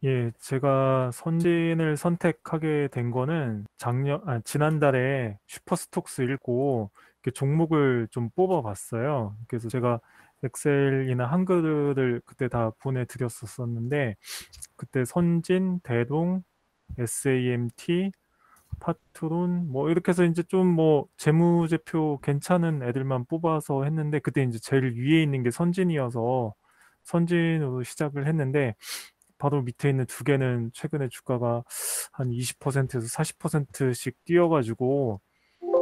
예, 제가 선진을 선택하게 된 거는 지난달에 슈퍼스톡스 읽고 이렇게 종목을 좀 뽑아봤어요. 그래서 제가 엑셀이나 한글을 그때 다 보내드렸었는데, 그때 선진, 대동, SAMT, 파트론, 뭐 이렇게 해서 이제 좀 뭐 재무제표 괜찮은 애들만 뽑아서 했는데, 그때 이제 제일 위에 있는 게 선진이어서 선진으로 시작을 했는데, 바로 밑에 있는 두 개는 최근에 주가가 한 20%에서 40%씩 뛰어가지고,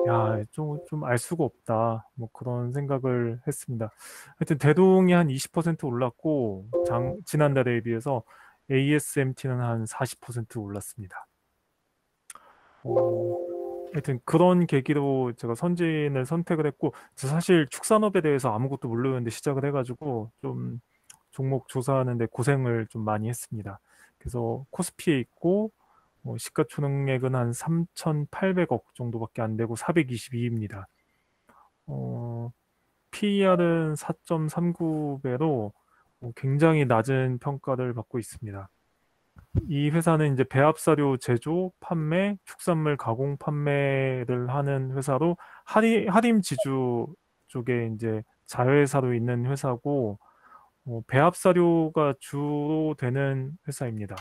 야, 좀 알 수가 없다. 뭐 그런 생각을 했습니다. 하여튼 대동이 한 20% 올랐고, 지난달에 비해서 ASMT는 한 40% 올랐습니다. 어, 하여튼 그런 계기로 제가 선진을 선택을 했고, 저 사실 축산업에 대해서 아무것도 모르는데 시작을 해가지고 좀 종목 조사하는데 고생을 좀 많이 했습니다. 그래서 코스피에 있고 시가총액은 한 3,800억 정도밖에 안 되고 422입니다. 어, PER은 4.39배로 굉장히 낮은 평가를 받고 있습니다. 이 회사는 이제 배합사료 제조, 판매, 축산물 가공 판매를 하는 회사로 하림 지주 쪽에 이제 자회사로 있는 회사고, 배합사료가 주로 되는 회사입니다.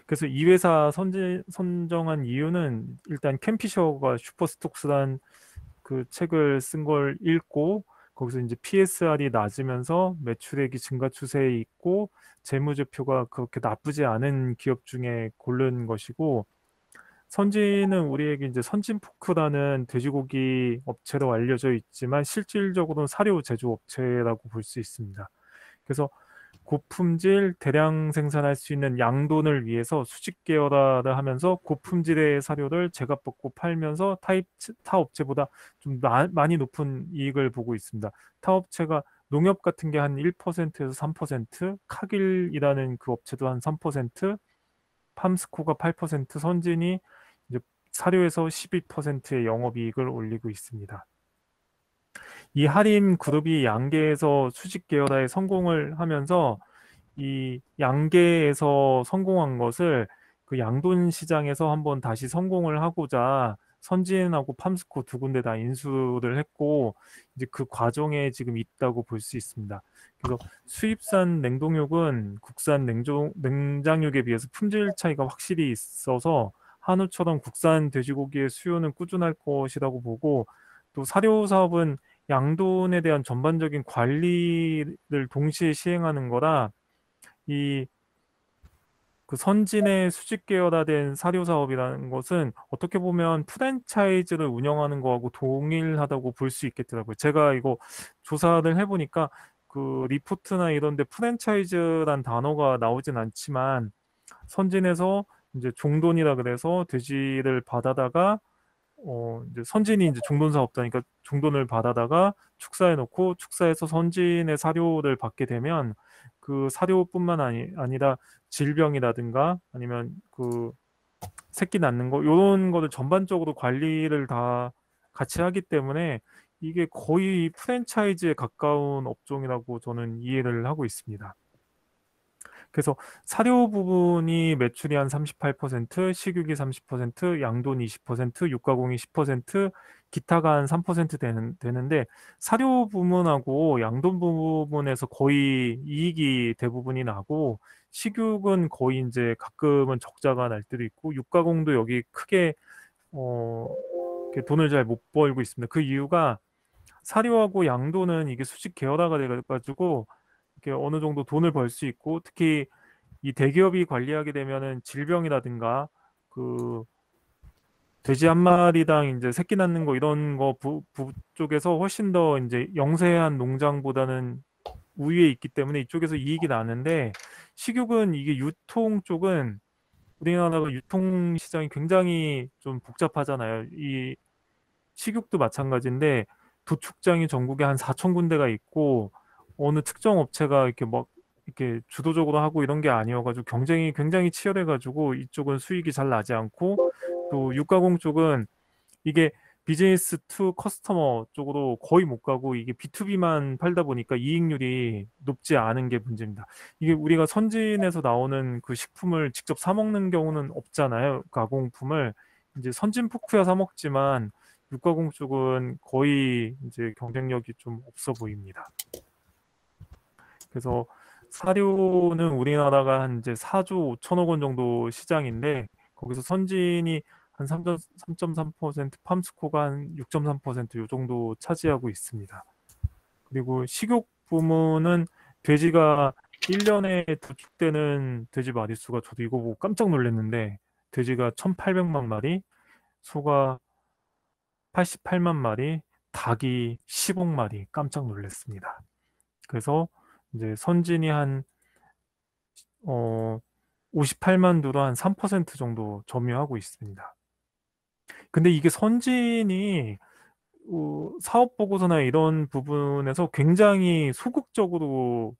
그래서 이 회사 선정한 이유는 일단 캠피셔가 슈퍼스톡스란 그 책을 쓴 걸 읽고 거기서 이제 PSR이 낮으면서 매출액이 증가 추세에 있고 재무제표가 그렇게 나쁘지 않은 기업 중에 고른 것이고, 선진은 우리에게 이제 선진포크라는 돼지고기 업체로 알려져 있지만 실질적으로는 사료 제조 업체라고 볼 수 있습니다. 그래서 고품질 대량 생산할 수 있는 양돈을 위해서 수직 계열화를 하면서 고품질의 사료를 제값 받고 팔면서 타 업체보다 좀 많이 높은 이익을 보고 있습니다. 타 업체가 농협 같은 게 한 1%에서 3%, 카길이라는 그 업체도 한 3%, 팜스코가 8%, 선진이 이제 사료에서 12%의 영업이익을 올리고 있습니다. 이 하림 그룹이 양계에서 수직 계열화에 성공을 하면서 이 양계에서 성공한 것을 그 양돈 시장에서 한번 다시 성공을 하고자 선진하고 팜스코 두 군데 다 인수를 했고, 이제 그 과정에 지금 있다고 볼 수 있습니다. 그래서 수입산 냉동육은 국산 냉장육에 비해서 품질 차이가 확실히 있어서 한우처럼 국산 돼지고기의 수요는 꾸준할 것이라고 보고, 또 사료 사업은 양돈에 대한 전반적인 관리를 동시에 시행하는 거라 이 그 선진의 수직 계열화된 사료 사업이라는 것은 어떻게 보면 프랜차이즈를 운영하는 거하고 동일하다고 볼 수 있겠더라고요. 제가 이거 조사를 해보니까 그 리포트나 이런 데 프랜차이즈란 단어가 나오진 않지만, 선진에서 이제 종돈이라 그래서 돼지를 받아다가 이제 선진이 이제 종돈 사업자니까 종돈을 받아다가 축사해 놓고 축사해서 선진의 사료를 받게 되면 그 사료뿐만 아니라 질병이라든가 아니면 그 새끼 낳는 거 요런 거를 전반적으로 관리를 다 같이 하기 때문에 이게 거의 프랜차이즈에 가까운 업종이라고 저는 이해를 하고 있습니다. 그래서 사료 부분이 매출이 한 38%, 식육이 30%, 양돈 20%, 육가공이 10%, 기타가 한 3% 되는데, 사료 부문하고 양돈 부분에서 거의 이익이 대부분이 나고, 식육은 거의 이제 가끔은 적자가 날 때도 있고, 육가공도 여기 크게 이렇게 돈을 잘 못 벌고 있습니다. 그 이유가 사료하고 양돈은 이게 수직 계열화가 돼가지고 이렇게 어느 정도 돈을 벌 수 있고, 특히 이 대기업이 관리하게 되면은 질병이라든가 그 돼지 한 마리당 이제 새끼 낳는 거 이런 거 쪽에서 훨씬 더 이제 영세한 농장보다는 우위에 있기 때문에 이쪽에서 이익이 나는데, 식육은 이게 유통 쪽은 우리나라가 유통 시장이 굉장히 좀 복잡하잖아요. 이 식육도 마찬가지인데 도축장이 전국에 한 4천 군데가 있고 어느 특정 업체가 이렇게 막 이렇게 주도적으로 하고 이런 게 아니어가지고 경쟁이 굉장히 치열해가지고 이쪽은 수익이 잘 나지 않고, 또 육가공 쪽은 이게 비즈니스 투 커스터머 쪽으로 거의 못 가고 이게 B2B만 팔다 보니까 이익률이 높지 않은 게 문제입니다. 이게 우리가 선진에서 나오는 그 식품을 직접 사 먹는 경우는 없잖아요. 가공품을 이제 선진 포크야 사 먹지만 육가공 쪽은 거의 이제 경쟁력이 좀 없어 보입니다. 그래서 사료는 우리나라가 한 이제 4조 5천억 원 정도 시장인데 거기서 선진이 한 3.3%, 팜스코가 한 6.3%요 정도 차지하고 있습니다. 그리고 식욕 부문은 돼지가 1년에 도축되는 돼지 마리수가 저도 이거 보고 깜짝 놀랐는데 돼지가 1,800만 마리, 소가 88만 마리, 닭이 10억 마리 깜짝 놀랐습니다. 그래서 이제 선진이 한 58만 두로 한 3% 정도 점유하고 있습니다. 근데 이게 선진이 사업 보고서나 이런 부분에서 굉장히 소극적으로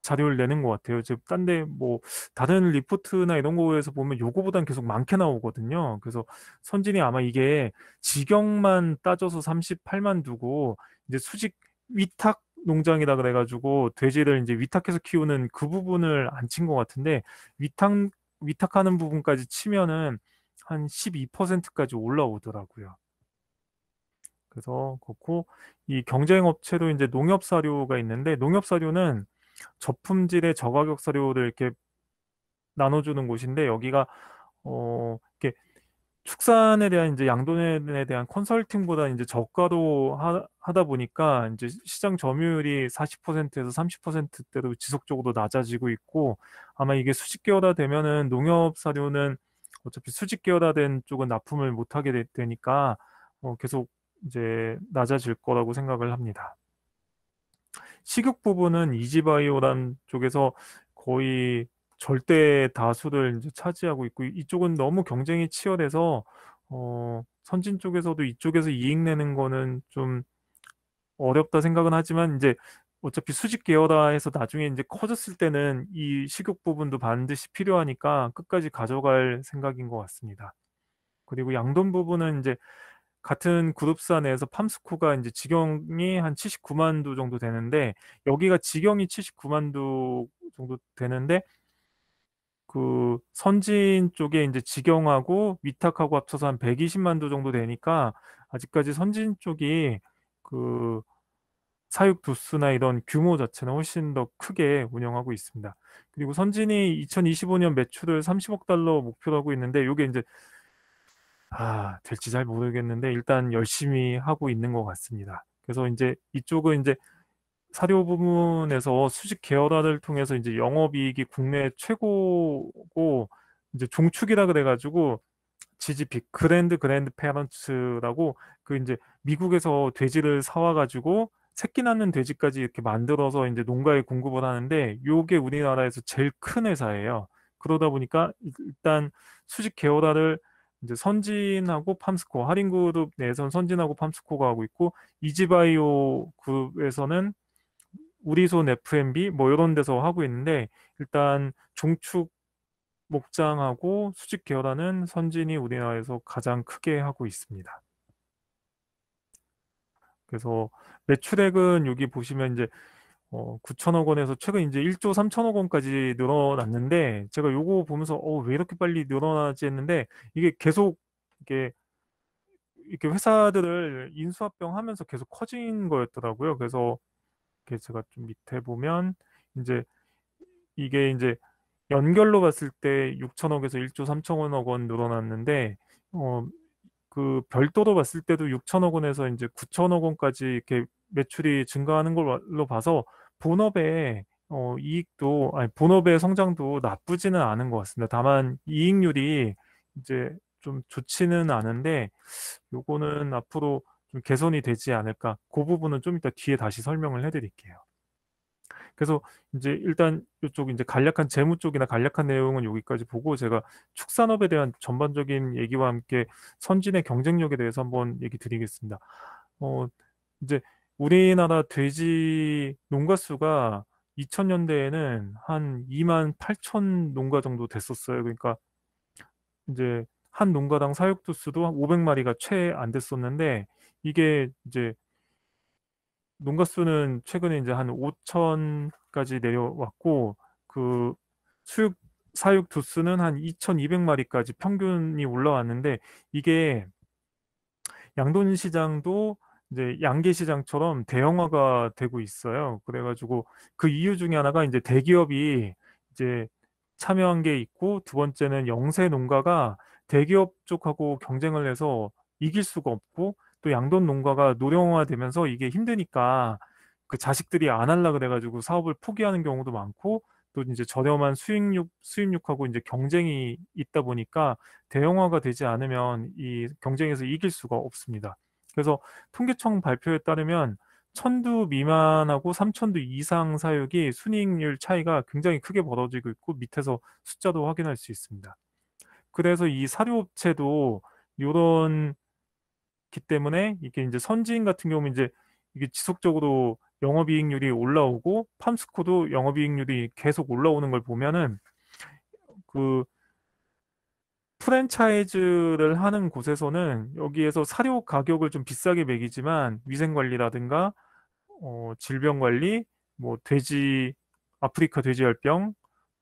자료를 내는 것 같아요. 즉, 딴데 뭐 다른 리포트나 이런 거에서 보면 요거보단 계속 많게 나오거든요. 그래서 선진이 아마 이게 직영만 따져서 38만 두고 이제 수직 위탁 농장이라 그래가지고 돼지를 이제 위탁해서 키우는 그 부분을 안 친 것 같은데 위탁 위탁하는 부분까지 치면은 한 12%까지 올라오더라고요. 그래서 그렇고 이 경쟁 업체로 이제 농협 사료가 있는데 농협 사료는 저품질의 저가격 사료를 이렇게 나눠주는 곳인데 여기가 이렇게 축산에 대한 이제 양돈에 대한 컨설팅보다 이제 저가로 하다 보니까 이제 시장 점유율이 40%에서 30%대로 지속적으로 낮아지고 있고 아마 이게 수직 계열화 되면은 농협 사료는 어차피 수직 계열화된 쪽은 납품을 못 하게 되니까 계속 이제 낮아질 거라고 생각을 합니다. 식욕 부분은 이지바이오란 쪽에서 거의 절대 다수를 이제 차지하고 있고 이쪽은 너무 경쟁이 치열해서 선진 쪽에서도 이쪽에서 이익 내는 거는 좀 어렵다 생각은 하지만 이제 어차피 수직 계열화해서 나중에 이제 커졌을 때는 이 식욕 부분도 반드시 필요하니까 끝까지 가져갈 생각인 것 같습니다. 그리고 양돈 부분은 이제 같은 그룹사 내에서 팜스코가 이제 직영이 한 79만 두 정도 되는데 여기가 직영이 79만 두 정도 되는데 그 선진 쪽에 이제 직영하고 위탁하고 합쳐서 한 120만 두 정도 되니까 아직까지 선진 쪽이 그 사육 두수나 이런 규모 자체는 훨씬 더 크게 운영하고 있습니다. 그리고 선진이 2025년 매출을 30억 달러 목표로 하고 있는데 이게 이제 될지 잘 모르겠는데 일단 열심히 하고 있는 것 같습니다. 그래서 이제 이쪽은 이제 사료 부문에서 수직 계열화를 통해서 이제 영업이익이 국내 최고고 이제 종축이라 그래가지고 GGP 그랜드 페런츠라고 그 이제 미국에서 돼지를 사와가지고 새끼 낳는 돼지까지 이렇게 만들어서 이제 농가에 공급을 하는데 요게 우리나라에서 제일 큰 회사예요. 그러다 보니까 일단 수직 계열화를 이제 선진하고 팜스코 할인그룹 내에서는 선진하고 팜스코가 하고 있고 이지바이오 그룹에서는 우리손 F&B 뭐 이런 데서 하고 있는데 일단 종축 목장하고 수직 계열화는 선진이 우리나라에서 가장 크게 하고 있습니다. 그래서 매출액은 여기 보시면 이제 9천억 원에서 최근 이제 1조 3천억 원까지 늘어났는데 제가 요거 보면서 왜 이렇게 빨리 늘어나지 했는데 이게 계속 이게 이렇게 회사들을 인수합병하면서 계속 커진 거였더라고요. 그래서 이렇게 제가 좀 밑에 보면 이제 이게 이제 연결로 봤을 때 6천억에서 1조 3천억 원 늘어났는데 어, 그 별도로 봤을 때도 6천억 원에서 이제 9천억 원까지 이렇게 매출이 증가하는 걸로 봐서 본업의 이익도 아니 본업의 성장도 나쁘지는 않은 것 같습니다. 다만 이익률이 이제 좀 좋지는 않은데 요거는 앞으로 좀 개선이 되지 않을까. 그 부분은 좀 이따 뒤에 다시 설명을 해드릴게요. 그래서 이제 일단 이쪽 이제 간략한 재무 쪽이나 간략한 내용은 여기까지 보고 제가 축산업에 대한 전반적인 얘기와 함께 선진의 경쟁력에 대해서 한번 얘기 드리겠습니다. 어, 이제 우리나라 돼지 농가 수가 2000년대에는 한 2만 8천 농가 정도 됐었어요. 그러니까 이제 한 농가당 사육 두수도 한 500마리가 채 안 됐었는데 이게 이제 농가 수는 최근에 이제 한 5천까지 내려왔고 그 수육 사육 두수는 한 2,200마리까지 평균이 올라왔는데 이게 양돈 시장도 이제 양계 시장처럼 대형화가 되고 있어요. 그래가지고 그 이유 중에 하나가 이제 대기업이 이제 참여한 게 있고 두 번째는 영세 농가가 대기업 쪽하고 경쟁을 해서 이길 수가 없고 또 양돈 농가가 노령화되면서 이게 힘드니까 그 자식들이 안 할라 그래가지고 사업을 포기하는 경우도 많고 또 이제 저렴한 수입육하고 이제 경쟁이 있다 보니까 대형화가 되지 않으면 이 경쟁에서 이길 수가 없습니다. 그래서 통계청 발표에 따르면 1,000두 미만하고 3,000두 이상 사육이 순이익률 차이가 굉장히 크게 벌어지고 있고 밑에서 숫자도 확인할 수 있습니다. 그래서 이 사료업체도 요런 기 때문에 이게 이제 선지인 같은 경우는 이제 이게 지속적으로 영업이익률이 올라오고 팜스코도 영업이익률이 계속 올라오는 걸 보면은 그 프랜차이즈를 하는 곳에서는 여기에서 사료 가격을 좀 비싸게 매기지만 위생 관리라든가 질병 관리, 뭐 돼지 아프리카 돼지열병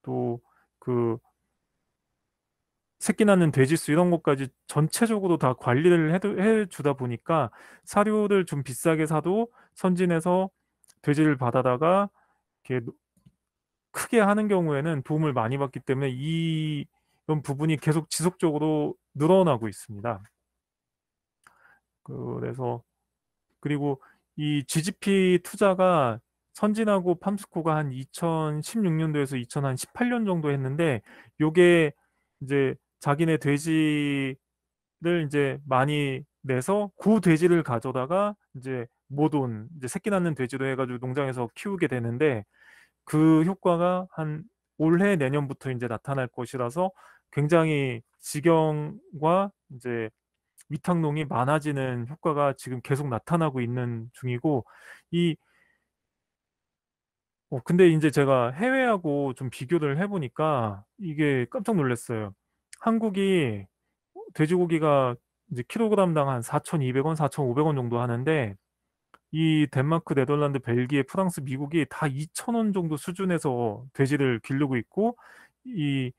또 그 새끼 낳는 돼지수 이런 것까지 전체적으로 다 관리를 해주다 보니까 사료를 좀 비싸게 사도 선진에서 돼지를 받아다가 이렇게 크게 하는 경우에는 도움을 많이 받기 때문에 이런 부분이 계속 지속적으로 늘어나고 있습니다. 그래서 그리고 이 GGP 투자가 선진하고 팜스코가 한 2016년도에서 2018년 정도 했는데 요게 이제 자기네 돼지를 이제 많이 내서 그 돼지를 가져다가 이제 모돈 이제 새끼 낳는 돼지로 해가지고 농장에서 키우게 되는데 그 효과가 한 올해 내년부터 이제 나타날 것이라서 굉장히 직영과 이제 위탁농이 많아지는 효과가 지금 계속 나타나고 있는 중이고 이 근데 이제 제가 해외하고 좀 비교를 해보니까 이게 깜짝 놀랐어요. 한국이 돼지고기가 이제 킬로그램당 한 4,200원, 4,500원 정도 하는데 이 덴마크, 네덜란드, 벨기에, 프랑스, 미국이 다 2,000원 정도 수준에서 돼지를 기르고 있고 이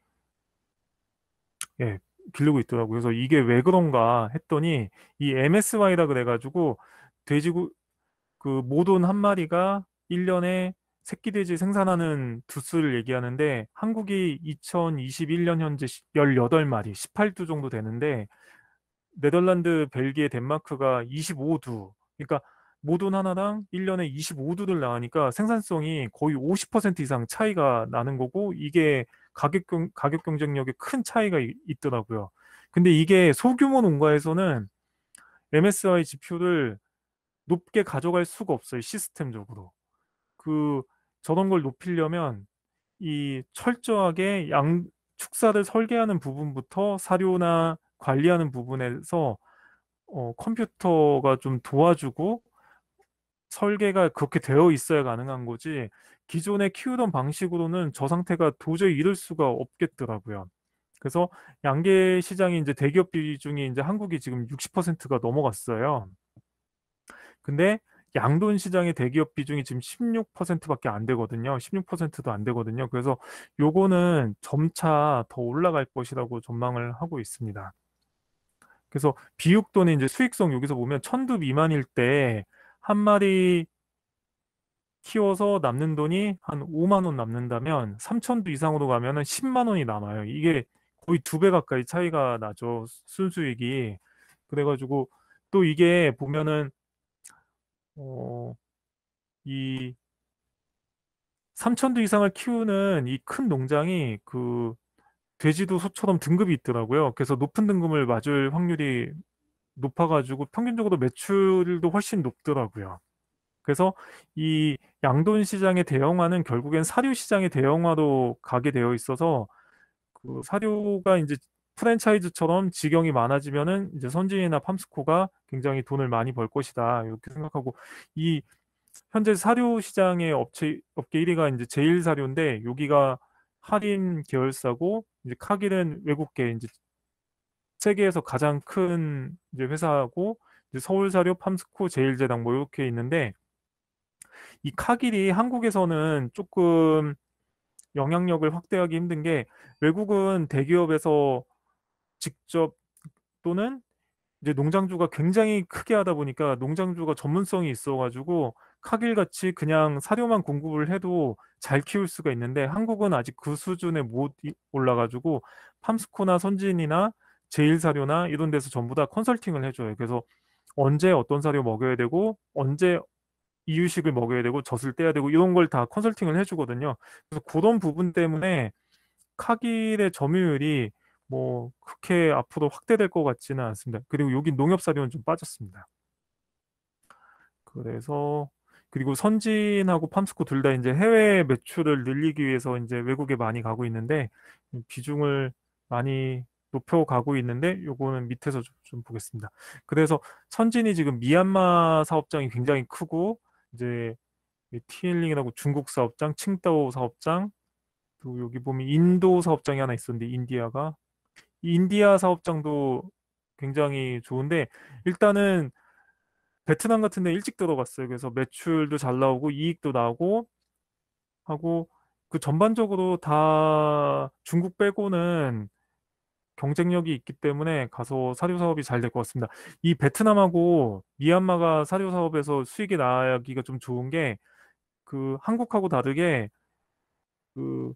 예, 기르고 있더라고요. 그래서 이게 왜 그런가 했더니 이 MSY라 그래가지고 돼지고 그 모돈 한 마리가 1년에 새끼 돼지 생산하는 두수를 얘기하는데 한국이 2021년 현재 18마리, 18두 정도 되는데 네덜란드, 벨기에, 덴마크가 25두. 그러니까 모돈 하나당 1년에 25두를 낳으니까 생산성이 거의 50% 이상 차이가 나는 거고 이게 가격 경쟁력에 큰 차이가 있더라고요. 근데 이게 소규모 농가에서는 MSI 지표를 높게 가져갈 수가 없어요. 시스템적으로. 그 저런 걸 높이려면 이 철저하게 축사를 설계하는 부분부터 사료나 관리하는 부분에서 컴퓨터가 좀 도와주고 설계가 그렇게 되어 있어야 가능한 거지 기존에 키우던 방식으로는 저 상태가 도저히 이룰 수가 없겠더라고요. 그래서 양계 시장이 이제 대기업 비중이 이제 한국이 지금 60%가 넘어갔어요. 근데 양돈 시장의 대기업 비중이 지금 16%밖에 안 되거든요. 16%도 안 되거든요. 그래서 요거는 점차 더 올라갈 것이라고 전망을 하고 있습니다. 그래서 비육 또는 이제 수익성 여기서 보면 1,000두 미만일 때 한 마리 키워서 남는 돈이 한 5만 원 남는다면 3,000두 이상으로 가면은 10만 원이 남아요. 이게 거의 2배 가까이 차이가 나죠. 순수익이. 그래가지고 또 이게 보면은 어, 이 3,000두 이상을 키우는 이 큰 농장이 그 돼지도 소처럼 등급이 있더라고요. 그래서 높은 등급을 맞을 확률이 높아가지고 평균적으로 매출도 훨씬 높더라고요. 그래서 이 양돈 시장의 대형화는 결국엔 사료 시장의 대형화로 가게 되어 있어서 그 사료가 이제 프랜차이즈처럼 직영이 많아지면은 이제 선진이나 팜스코가 굉장히 돈을 많이 벌 것이다 이렇게 생각하고 이 현재 사료 시장의 업계 1위가 이제 제일사료인데 여기가 할인 계열사고 이제 카길은 외국계 이제 세계에서 가장 큰 이제 회사하고 이제 서울사료, 팜스코, 제일제당 뭐 이렇게 있는데, 이 카길이 한국에서는 조금 영향력을 확대하기 힘든 게, 외국은 대기업에서 직접 또는 이제 농장주가 굉장히 크게 하다 보니까 농장주가 전문성이 있어가지고 카길같이 그냥 사료만 공급을 해도 잘 키울 수가 있는데, 한국은 아직 그 수준에 못 올라가지고 팜스코나 선진이나 제일사료나 이런 데서 전부 다 컨설팅을 해줘요. 그래서 언제 어떤 사료 먹여야 되고, 언제 이유식을 먹여야 되고, 젖을 떼야 되고, 이런 걸 다 컨설팅을 해주거든요. 그래서 그런 부분 때문에 카길의 점유율이 뭐 그렇게 앞으로 확대될 것 같지는 않습니다. 그리고 여기 농협사료는 좀 빠졌습니다. 그래서, 그리고 선진하고 팜스코 둘 다 이제 해외 매출을 늘리기 위해서 이제 외국에 많이 가고 있는데, 비중을 많이 높여가고 있는데, 요거는 밑에서 좀 보겠습니다. 그래서 선진이 지금 미얀마 사업장이 굉장히 크고, 이제 티엘링이라고 중국 사업장, 칭다오 사업장, 또 여기 보면 인도 사업장이 하나 있었는데, 인디아가, 이 인디아 사업장도 굉장히 좋은데, 일단은 베트남 같은 데 일찍 들어갔어요. 그래서 매출도 잘 나오고 이익도 나오고 하고, 그 전반적으로 다 중국 빼고는 경쟁력이 있기 때문에 가서 사료 사업이 잘 될 것 같습니다. 이 베트남하고 미얀마가 사료 사업에서 수익이 나기가 좀 좋은 게, 그 한국하고 다르게 그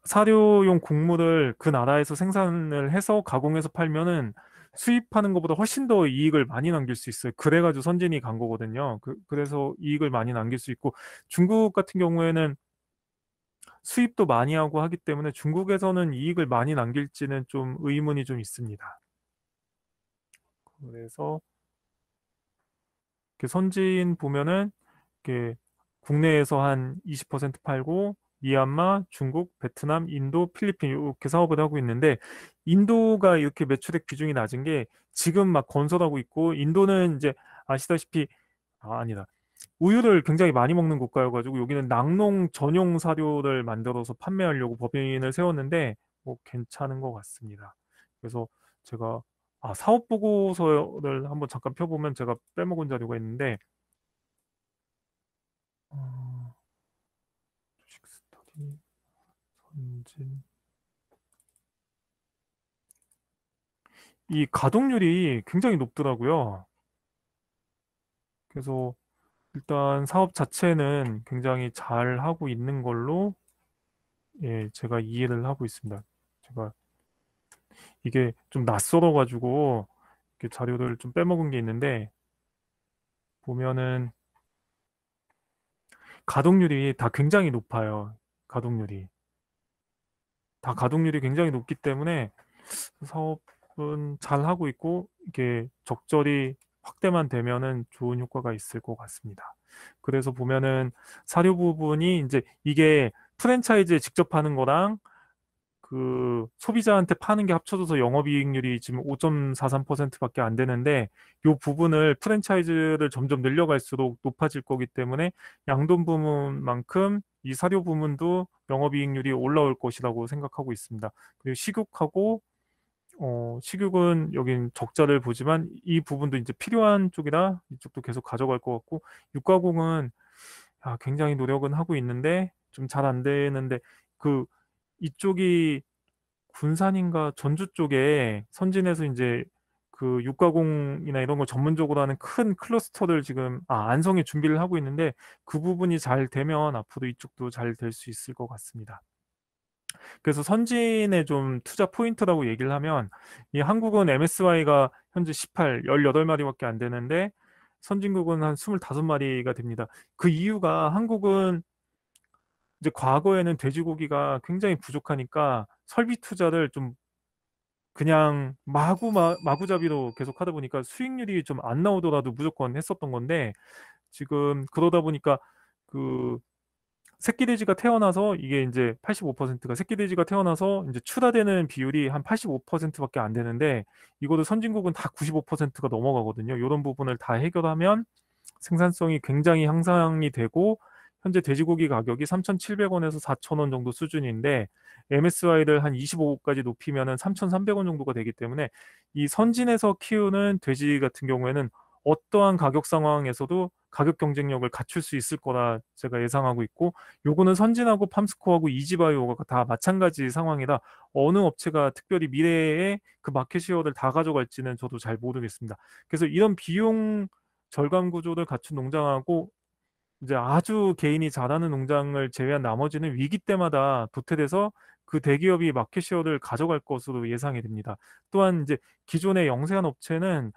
사료용 곡물을 그 나라에서 생산을 해서 가공해서 팔면은 수입하는 것보다 훨씬 더 이익을 많이 남길 수 있어요. 그래가지고 선진이 간 거거든요. 그래서 이익을 많이 남길 수 있고, 중국 같은 경우에는 수입도 많이 하고 하기 때문에 중국에서는 이익을 많이 남길지는 좀 의문이 좀 있습니다. 그래서 이렇게 선진 보면은 이렇게 국내에서 한 20% 팔고, 미얀마, 중국, 베트남, 인도, 필리핀 이렇게 사업을 하고 있는데, 인도가 이렇게 매출액 비중이 낮은 게 지금 막 건설하고 있고, 인도는 이제 아시다시피, 아니다, 우유를 굉장히 많이 먹는 국가여가지고 여기는 낙농 전용 사료를 만들어서 판매하려고 법인을 세웠는데, 뭐 괜찮은 것 같습니다. 그래서 제가, 사업 보고서를 한번 잠깐 펴보면 제가 빼먹은 자료가 있는데, 어, 주식 스터디, 선진. 이 가동률이 굉장히 높더라고요. 그래서 일단 사업 자체는 굉장히 잘 하고 있는 걸로, 예, 제가 이해를 하고 있습니다. 제가 이게 좀 낯설어 가지고 이렇게 자료를 좀 빼먹은 게 있는데, 보면은 가동률이 다 굉장히 높아요. 가동률이. 다 가동률이 굉장히 높기 때문에 사업은 잘 하고 있고, 이게 적절히 확대만 되면은 좋은 효과가 있을 것 같습니다. 그래서 보면은 사료 부분이 이제 이게 프랜차이즈에 직접 하는 거랑 그 소비자한테 파는 게 합쳐져서 영업이익률이 지금 5.43%밖에 안 되는데, 이 부분을 프랜차이즈를 점점 늘려갈수록 높아질 거기 때문에 양돈 부문만큼 이 사료 부문도 영업이익률이 올라올 것이라고 생각하고 있습니다. 그리고 식육하고, 식육은 여긴 적자를 보지만 이 부분도 이제 필요한 쪽이라 이쪽도 계속 가져갈 것 같고, 육가공은 굉장히 노력은 하고 있는데 좀 잘 안 되는데, 그 이쪽이 군산인가 전주 쪽에 선진에서 이제 그 육가공이나 이런 걸 전문적으로 하는 큰 클러스터를 지금, 안성에 준비를 하고 있는데, 그 부분이 잘 되면 앞으로 이쪽도 잘 될 수 있을 것 같습니다. 그래서 선진의 좀 투자 포인트라고 얘기를 하면, 이 한국은 MSY가 현재 18, 18마리밖에 안 되는데 선진국은 한 25마리가 됩니다. 그 이유가, 한국은 이제 과거에는 돼지고기가 굉장히 부족하니까 설비 투자를 좀 그냥 마구잡이로 계속 하다 보니까 수익률이 좀 안 나오더라도 무조건 했었던 건데, 지금 그러다 보니까 그 새끼 돼지가 태어나서 이게 이제 85%가 새끼 돼지가 태어나서 이제 출하되는 비율이 한 85%밖에 안 되는데, 이거를 선진국은 다 95%가 넘어가거든요. 이런 부분을 다 해결하면 생산성이 굉장히 향상이 되고, 현재 돼지고기 가격이 3,700원에서 4,000원 정도 수준인데 MSY를 한 25까지 높이면은 3,300원 정도가 되기 때문에 이 선진에서 키우는 돼지 같은 경우에는 어떠한 가격 상황에서도 가격 경쟁력을 갖출 수 있을 거라 제가 예상하고 있고, 요거는 선진하고 팜스코하고 이지바이오가 다 마찬가지 상황이라 어느 업체가 특별히 미래에 그 마켓 시어를 다 가져갈지는 저도 잘 모르겠습니다. 그래서 이런 비용 절감 구조를 갖춘 농장하고 이제 아주 개인이 잘하는 농장을 제외한 나머지는 위기 때마다 도태돼서 그 대기업이 마켓 시어를 가져갈 것으로 예상이 됩니다. 또한 이제 기존의 영세한 업체는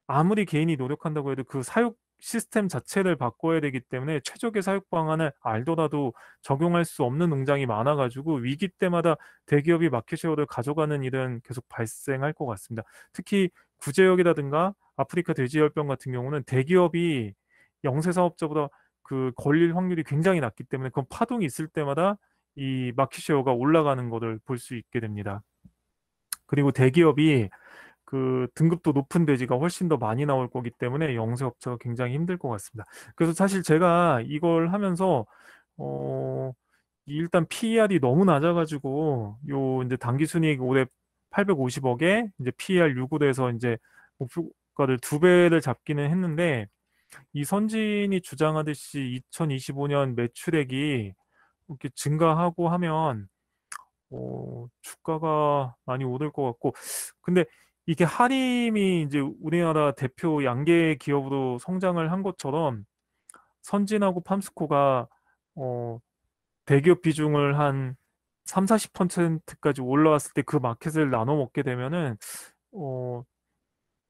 아무리 개인이 노력한다고 해도 그 사육 시스템 자체를 바꿔야 되기 때문에 최적의 사육 방안을 알더라도 적용할 수 없는 농장이 많아가지고 위기 때마다 대기업이 마켓쉐어를 가져가는 일은 계속 발생할 것 같습니다. 특히 구제역이라든가 아프리카 돼지열병 같은 경우는 대기업이 영세 사업자보다 그 걸릴 확률이 굉장히 낮기 때문에 그건 파동이 있을 때마다 이 마켓쉐어가 올라가는 것을 볼 수 있게 됩니다. 그리고 대기업이 그 등급도 높은 돼지가 훨씬 더 많이 나올 거기 때문에 영세업체가 굉장히 힘들 것 같습니다. 그래서 사실 제가 이걸 하면서 어 일단 PER이 너무 낮아가지고 요 이제 당기순이익 올해 850억에 이제 PER 6으로 해서 이제 목표가를 두 배를 잡기는 했는데 이 선진이 주장하듯이 2025년 매출액이 이렇게 증가하고 하면 주가가 많이 오를 것 같고, 근데 이게 하림이 이제 우리나라 대표 양계 기업으로 성장을 한 것처럼 선진하고 팜스코가 어, 대기업 비중을 한 3, 40%까지 올라왔을 때 그 마켓을 나눠 먹게 되면은 어,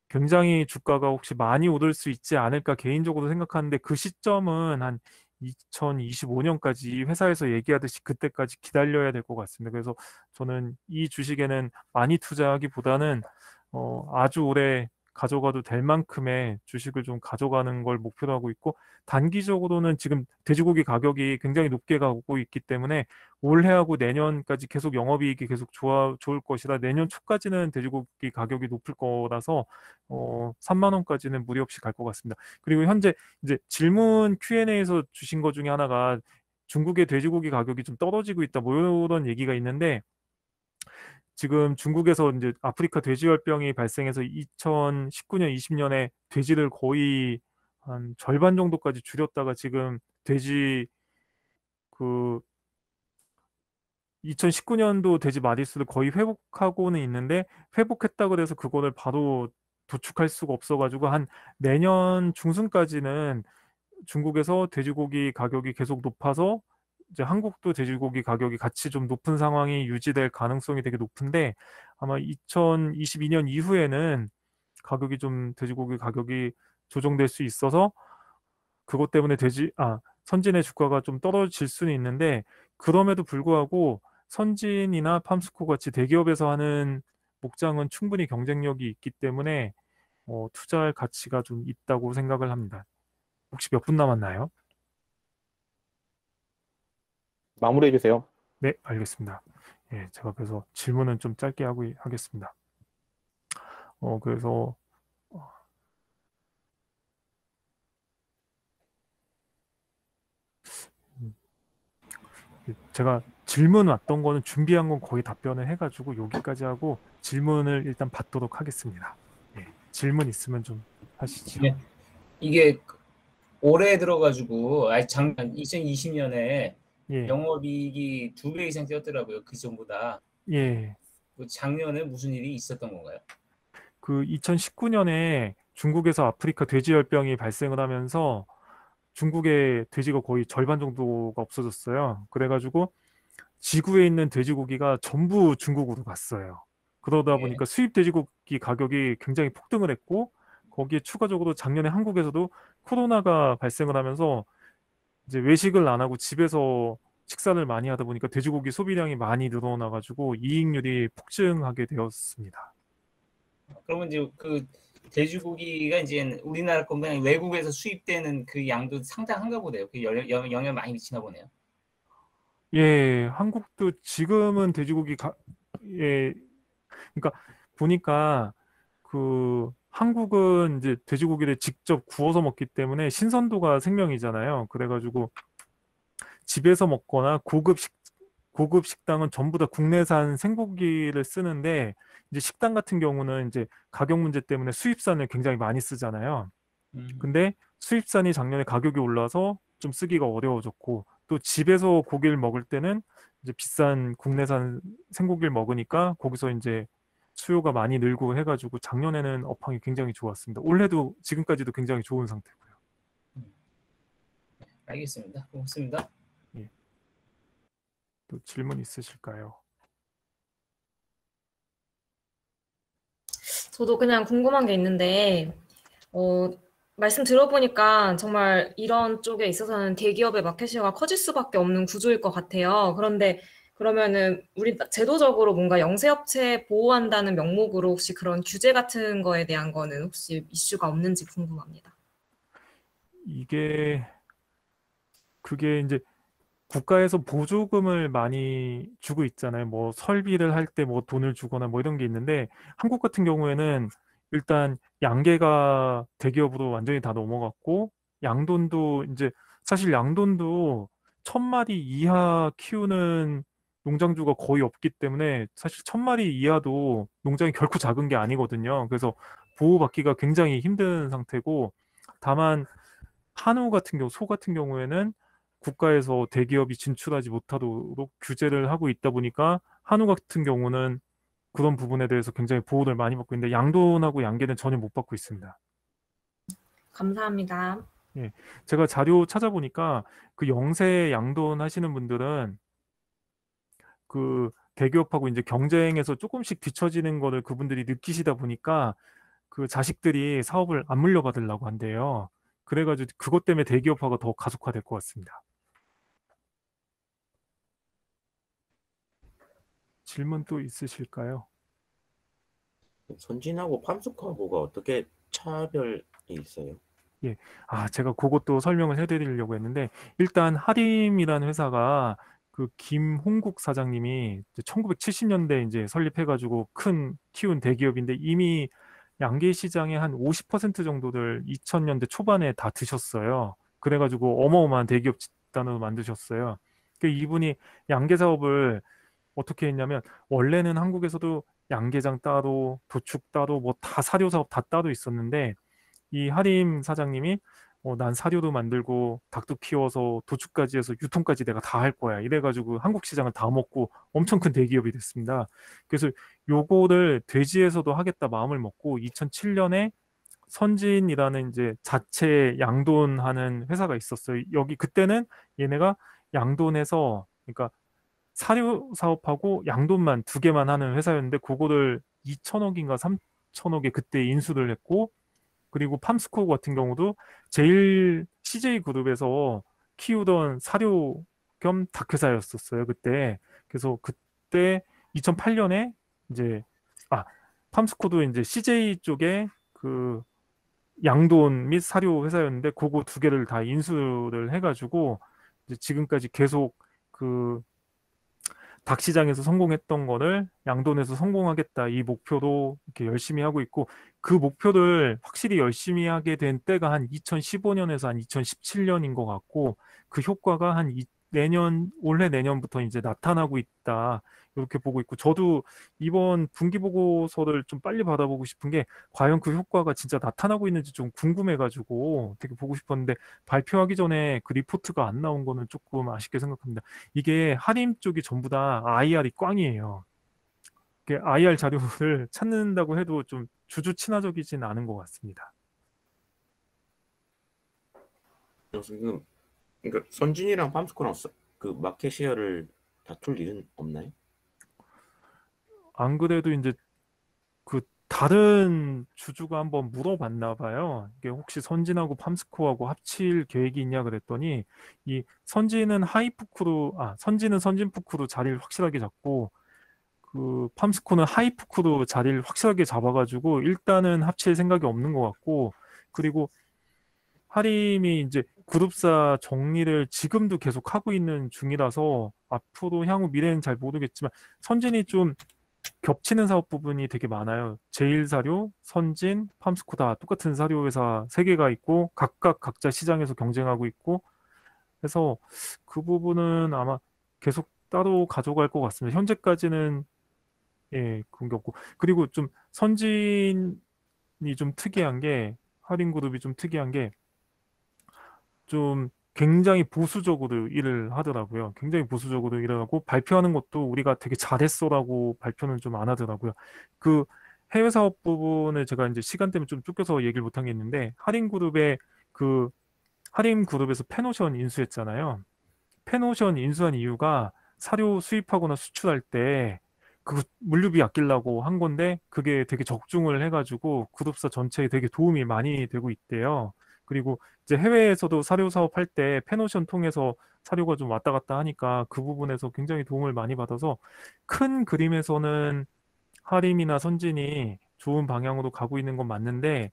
굉장히 주가가 혹시 많이 오를 수 있지 않을까 개인적으로 생각하는데 그 시점은 한 2025년까지 회사에서 얘기하듯이 그때까지 기다려야 될 것 같습니다. 그래서 저는 이 주식에는 많이 투자하기보다는 아주 오래 가져가도 될 만큼의 주식을 좀 가져가는 걸 목표로 하고 있고, 단기적으로는 지금 돼지고기 가격이 굉장히 높게 가고 있기 때문에 올해하고 내년까지 계속 영업이익이 계속 좋을 것이라 내년 초까지는 돼지고기 가격이 높을 거라서 3만 원까지는 무리 없이 갈 것 같습니다. 그리고 현재 이제 질문 Q&A에서 주신 것 중에 하나가 중국의 돼지고기 가격이 좀 떨어지고 있다 뭐 이런 얘기가 있는데, 지금 중국에서 이제 아프리카 돼지열병이 발생해서 2019년, 20년에 돼지를 거의 한 절반 정도까지 줄였다가 지금 돼지 그 2019년도 돼지 마리수를 거의 회복하고는 있는데, 회복했다 그래서 그거를 바로 도축할 수가 없어가지고 한 내년 중순까지는 중국에서 돼지고기 가격이 계속 높아서 이제 한국도 돼지고기 가격이 같이 좀 높은 상황이 유지될 가능성이 되게 높은데, 아마 2022년 이후에는 가격이 좀 돼지고기 가격이 조정될 수 있어서 그것 때문에 선진의 주가가 좀 떨어질 수는 있는데, 그럼에도 불구하고 선진이나 팜스코 같이 대기업에서 하는 목장은 충분히 경쟁력이 있기 때문에 투자할 가치가 좀 있다고 생각을 합니다. 혹시 몇 분 남았나요? 마무리해 주세요. 네, 알겠습니다. 예, 제가 그래서 질문은 좀 짧게 하겠습니다. 그래서 음, 제가 질문 왔던 거는 준비한 건 거의 답변을 해가지고 여기까지 하고 질문을 일단 받도록 하겠습니다. 예, 질문 있으면 좀 하시죠. 네. 이게 올해 들어가지고 작년 2020년에 예, 영업이익이 2배 이상 뛰었더라고요. 그 전보다. 예. 작년에 무슨 일이 있었던 건가요? 그 2019년에 중국에서 아프리카 돼지열병이 발생을 하면서 중국의 돼지가 거의 절반 정도가 없어졌어요. 그래가지고 지구에 있는 돼지고기가 전부 중국으로 갔어요. 그러다 네. 보니까 수입 돼지고기 가격이 굉장히 폭등을 했고, 거기에 추가적으로 작년에 한국에서도 코로나가 발생을 하면서 이제 외식을 안 하고 집에서 식사를 많이 하다 보니까 돼지고기 소비량이 많이 늘어나가지고 이익률이 폭증하게 되었습니다. 그러면 이제 그 돼지고기가 이제 우리나라 것만 외국에서 수입되는 그 양도 상당한가 보네요. 그 영향 많이 미치나 보네요. 예, 한국도 지금은 예, 그러니까 보니까 그 한국은 이제 돼지고기를 직접 구워서 먹기 때문에 신선도가 생명이잖아요. 그래가지고 집에서 먹거나 고급 식당은 전부 다 국내산 생고기를 쓰는데 이제 식당 같은 경우는 이제 가격 문제 때문에 수입산을 굉장히 많이 쓰잖아요. 근데 수입산이 작년에 가격이 올라서 좀 쓰기가 어려워졌고 또 집에서 고기를 먹을 때는 이제 비싼 국내산 생고기를 먹으니까 거기서 이제 수요가 많이 늘고 해가지고 작년에는 업황이 굉장히 좋았습니다. 올해도 지금까지도 굉장히 좋은 상태고요. 알겠습니다. 고맙습니다. 예. 또 질문 있으실까요? 저도 그냥 궁금한 게 있는데, 말씀 들어보니까 정말 이런 쪽에 있어서는 대기업의 마켓시어가 커질 수밖에 없는 구조일 것 같아요. 그런데 그러면은 우리 제도적으로 뭔가 영세업체 보호한다는 명목으로 혹시 그런 규제 같은 거에 대한 거는 혹시 이슈가 없는지 궁금합니다. 그게 이제 국가에서 보조금을 많이 주고 있잖아요. 뭐 설비를 할 때 뭐 돈을 주거나 뭐 이런 게 있는데 한국 같은 경우에는 일단 양계가 대기업으로 완전히 다 넘어갔고 양돈도 이제 사실 양돈도 1,000마리 이하 키우는 농장주가 거의 없기 때문에 사실 1,000마리 이하도 농장이 결코 작은 게 아니거든요. 그래서 보호받기가 굉장히 힘든 상태고 다만 한우 같은 경우, 소 같은 경우에는 국가에서 대기업이 진출하지 못하도록 규제를 하고 있다 보니까 한우 같은 경우는 그런 부분에 대해서 굉장히 보호를 많이 받고 있는데 양돈하고 양계는 전혀 못 받고 있습니다. 감사합니다. 예, 제가 자료 찾아보니까 그 영세 양돈 하시는 분들은 그 대기업하고 이제 경쟁에서 조금씩 뒤처지는 거를 그분들이 느끼시다 보니까 그 자식들이 사업을 안 물려받으려고 한대요. 그래가지고 그것 때문에 대기업화가 더 가속화될 것 같습니다. 질문 또 있으실까요? 선진하고 팜스코하고가 어떻게 차별이 있어요? 예. 제가 그것도 설명을 해드리려고 했는데, 일단 하림이라는 회사가 그 김홍국 사장님이 1970년대 이제 설립해가지고 키운 대기업인데 이미 양계 시장의 한 50% 정도를 2000년대 초반에 다 드셨어요. 그래가지고 어마어마한 대기업 집단으로 만드셨어요. 이분이 양계 사업을 어떻게 했냐면 원래는 한국에서도 양계장 따로 도축 따로 뭐 다 사료 사업 다 따로 있었는데 이 하림 사장님이 난 사료도 만들고 닭도 키워서 도축까지 해서 유통까지 내가 다 할 거야. 이래가지고 한국 시장을 다 먹고 엄청 큰 대기업이 됐습니다. 그래서 요거를 돼지에서도 하겠다 마음을 먹고 2007년에 선진이라는 이제 자체 양돈하는 회사가 있었어요. 여기 그때는 얘네가 양돈에서 그러니까 사료 사업하고 양돈만 두 개만 하는 회사였는데 그거를 2천억인가 3천억에 그때 인수를 했고 그리고 팜스코 같은 경우도 제일 CJ 그룹에서 키우던 사료 겸 닭회사였었어요 그때. 그래서 그때 2008년에 이제 팜스코도 이제 CJ 쪽에 그 양돈 및 사료 회사였는데 그거 두 개를 다 인수를 해가지고 이제 지금까지 계속 그 닭 시장에서 성공했던 거를 양돈에서 성공하겠다 이 목표로 이렇게 열심히 하고 있고 그 목표를 확실히 열심히 하게 된 때가 한 2015년에서 한 2017년인 것 같고 그 효과가 한 올해 내년부터 이제 나타나고 있다 이렇게 보고 있고 저도 이번 분기 보고서를 좀 빨리 받아보고 싶은 게 과연 그 효과가 진짜 나타나고 있는지 좀 궁금해가지고 되게 보고 싶었는데 발표하기 전에 그 리포트가 안 나온 거는 조금 아쉽게 생각합니다. 이게 할인 쪽이 전부 다 IR이 꽝이에요. IR 자료를 찾는다고 해도 좀 주주 친화적이진 않은 것 같습니다. 지금 그러니까 선진이랑 팜스코랑 그 마켓 시어를 다툴 일은 없나요? 안 그래도 이제 그 다른 주주가 한번 물어봤나 봐요. 이게 혹시 선진하고 팜스코하고 합칠 계획이 있냐 그랬더니 이 선진은 선진은 선진푸크로 자리를 확실하게 잡고 그 팜스코는 하이푸크로 자리를 확실하게 잡아가지고 일단은 합칠 생각이 없는 것 같고 그리고 하림이 이제 그룹사 정리를 지금도 계속 하고 있는 중이라서 앞으로 향후 미래는 잘 모르겠지만 선진이 좀 겹치는 사업 부분이 되게 많아요. 제일사료, 선진, 팜스코 다 똑같은 사료 회사 3개가 있고 각각 각자 시장에서 경쟁하고 있고 그래서 그 부분은 아마 계속 따로 가져갈 것 같습니다. 현재까지는 예, 그런 게 없고. 그리고 좀 선진이 좀 특이한 게, 할인그룹이 좀 특이한 게, 좀 굉장히 보수적으로 일을 하더라고요. 굉장히 보수적으로 일을 하고, 발표하는 것도 우리가 되게 잘했어라고 발표는 좀 안 하더라고요. 그 해외 사업 부분을 제가 이제 시간 때문에 좀 쫓겨서 얘기를 못한 게 있는데, 그, 할인그룹에서 페노션 인수했잖아요. 페노션 인수한 이유가 사료 수입하거나 수출할 때 그 물류비 아끼려고 한 건데 그게 되게 적중을 해가지고 그룹사 전체에 되게 도움이 많이 되고 있대요. 그리고 이제 해외에서도 사료 사업할 때 페노션 통해서 사료가 좀 왔다 갔다 하니까 그 부분에서 굉장히 도움을 많이 받아서 큰 그림에서는 하림이나 선진이 좋은 방향으로 가고 있는 건 맞는데,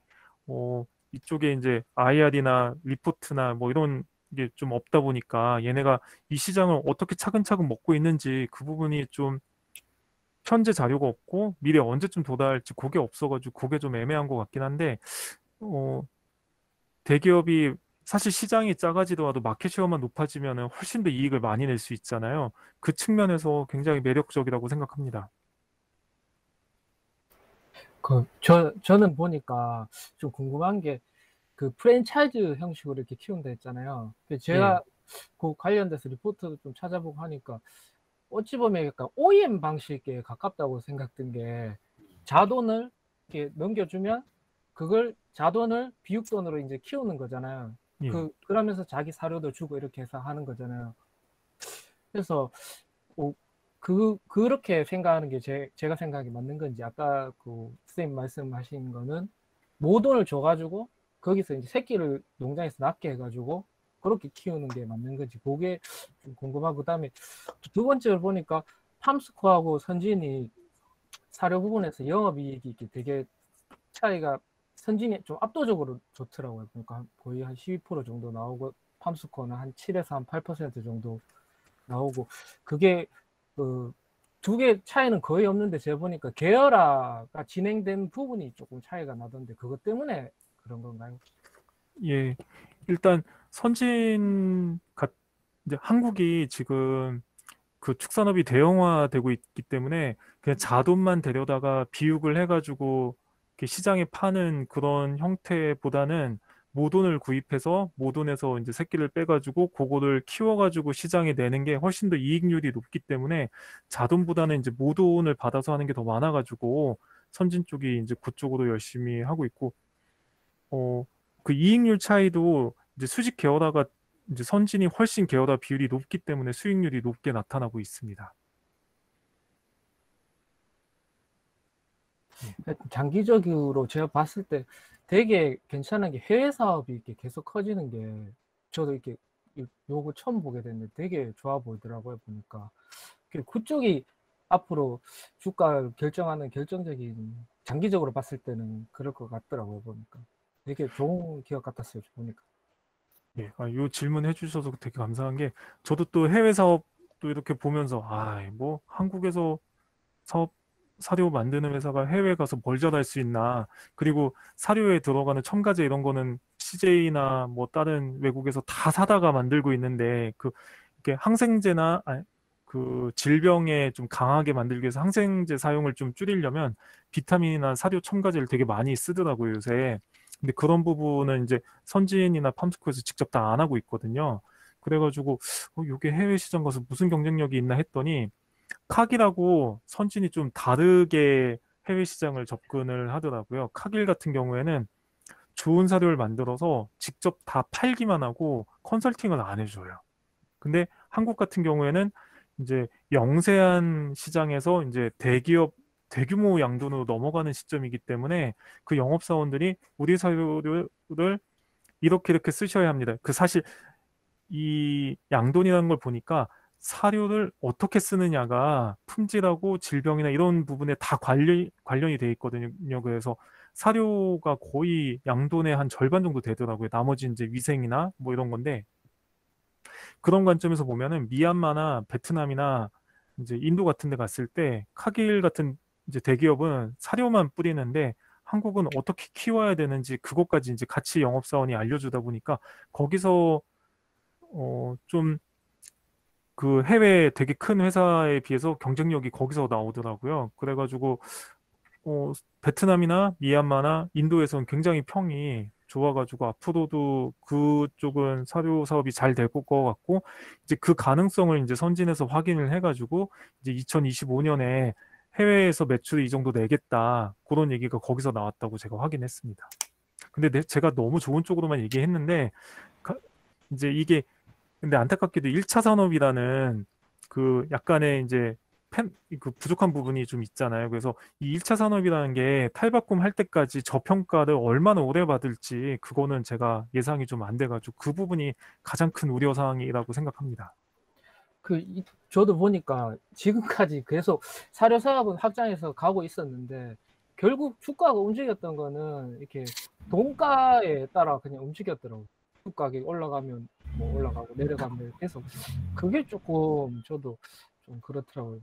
이쪽에 이제 IR이나 리포트나 뭐 이런 게 좀 없다 보니까 얘네가 이 시장을 어떻게 차근차근 먹고 있는지 그 부분이 좀 현재 자료가 없고 미래 언제쯤 도달할지 그게 없어가지고 그게 좀 애매한 것 같긴 한데, 어, 대기업이 사실 시장이 작아지더라도 마켓 쉐어만 높아지면 훨씬 더 이익을 많이 낼 수 있잖아요. 그 측면에서 굉장히 매력적이라고 생각합니다. 저는 보니까 좀 궁금한 게 그 프랜차이즈 형식으로 이렇게 키운다 했잖아요. 제가 그 관련돼서 리포트도 좀 찾아보고 하니까 어찌 보면 약간 OEM 방식에 가깝다고 생각된 게 자돈을 이렇게 넘겨주면 그걸 자돈을 비육돈으로 이제 키우는 거잖아요. 예. 그러면서 자기 사료도 주고 이렇게 해서 하는 거잖아요. 그래서 그렇게 생각하는 게 제가 생각이 맞는 건지, 아까 그 선생님 말씀하신 거는 모돈을 줘가지고 거기서 이제 새끼를 농장에서 낳게 해가지고 그렇게 키우는 게 맞는 건지 그게 좀 궁금하고, 그다음에 두 번째로 보니까 팜스코하고 선진이 사료 부분에서 영업이익이 이렇게 되게 차이가 선진이 좀 압도적으로 좋더라고요. 그러니까 거의 한 12% 정도 나오고 팜스코는 한 7에서 한 8% 정도 나오고, 그게 두 개 차이는 거의 없는데 제가 보니까 계열화가 진행된 부분이 조금 차이가 나던데 그것 때문에 그런 건가요? 예, 일단 이제 한국이 지금 그 축산업이 대형화되고 있기 때문에 그냥 자돈만 데려다가 비육을 해가지고 이렇게 시장에 파는 그런 형태보다는 모돈을 구입해서 모돈에서 이제 새끼를 빼가지고 그거를 키워가지고 시장에 내는 게 훨씬 더 이익률이 높기 때문에 자돈보다는 이제 모돈을 받아서 하는 게 더 많아가지고 선진 쪽이 이제 그쪽으로 열심히 하고 있고, 어, 그 이익률 차이도 이제 수직 계열화가 이제 선진이 훨씬 계열화 비율이 높기 때문에 수익률이 높게 나타나고 있습니다. 장기적으로 제가 봤을 때 되게 괜찮은 게 해외 사업이 이렇게 계속 커지는 게, 저도 이렇게 요거 처음 보게 됐는데 되게 좋아 보이더라고요. 보니까 그쪽이 앞으로 주가 결정하는 결정적인, 장기적으로 봤을 때는 그럴 것 같더라고요. 보니까 되게 좋은 기업 같았어요. 보니까. 예, 요 질문 해주셔서 되게 감사한 게, 저도 또 해외 사업도 이렇게 보면서 뭐 한국에서 사료 만드는 회사가 해외 가서 뭘 잘할 수 있나, 그리고 사료에 들어가는 첨가제 이런 거는 CJ나 뭐 다른 외국에서 다 사다가 만들고 있는데, 이렇게 항생제나 그 질병에 좀 강하게 만들기 위해서 항생제 사용을 좀 줄이려면 비타민이나 사료 첨가제를 되게 많이 쓰더라고요, 요새. 근데 그런 부분은 이제 선진이나 팜스코에서 직접 다 안 하고 있거든요. 그래가지고 이게 해외 시장 가서 무슨 경쟁력이 있나 했더니, 카길하고 선진이 좀 다르게 해외 시장을 접근을 하더라고요. 카길 같은 경우에는 좋은 사료를 만들어서 직접 다 팔기만 하고 컨설팅을 안 해줘요. 근데 한국 같은 경우에는 이제 영세한 시장에서 이제 대규모 양돈으로 넘어가는 시점이기 때문에 그 영업사원들이 우리 사료를 이렇게 쓰셔야 합니다. 사실 이 양돈이라는 걸 보니까 사료를 어떻게 쓰느냐가 품질하고 질병이나 이런 부분에 다 관련이 돼 있거든요. 그래서 사료가 거의 양돈의 한 절반 정도 되더라고요. 나머지 이제 위생이나 뭐 이런 건데, 그런 관점에서 보면은 미얀마나 베트남이나 이제 인도 같은 데 갔을 때 카길 같은 이제 대기업은 사료만 뿌리는데, 한국은 어떻게 키워야 되는지 그것까지 이제 같이 영업사원이 알려주다 보니까 거기서 좀 그 해외 되게 큰 회사에 비해서 경쟁력이 거기서 나오더라고요. 그래가지고 베트남이나 미얀마나 인도에서는 굉장히 평이 좋아가지고 앞으로도 그쪽은 사료 사업이 잘 될 것 같고 이제 그 가능성을 이제 선진에서 확인을 해가지고 이제 2025년에 해외에서 매출이 이 정도 내겠다 그런 얘기가 거기서 나왔다고 제가 확인했습니다. 근데 제가 너무 좋은 쪽으로만 얘기했는데 이제 이게 근데 안타깝게도 1차 산업이라는 그 약간의 이제 그 부족한 부분이 좀 있잖아요. 그래서 이 1차 산업이라는 게 탈바꿈 할 때까지 저평가를 얼마나 오래 받을지 그거는 제가 예상이 좀 안 돼가지고 그 부분이 가장 큰 우려 사항이라고 생각합니다. 저도 보니까 지금까지 계속 사료 사업은 확장해서 가고 있었는데 결국 주가가 움직였던 거는 이렇게 돈가에 따라 그냥 움직였더라고요. 주 가격이 올라가면 뭐 올라가고 내려가면 계속 그게 조금 저도 좀 그렇더라고요.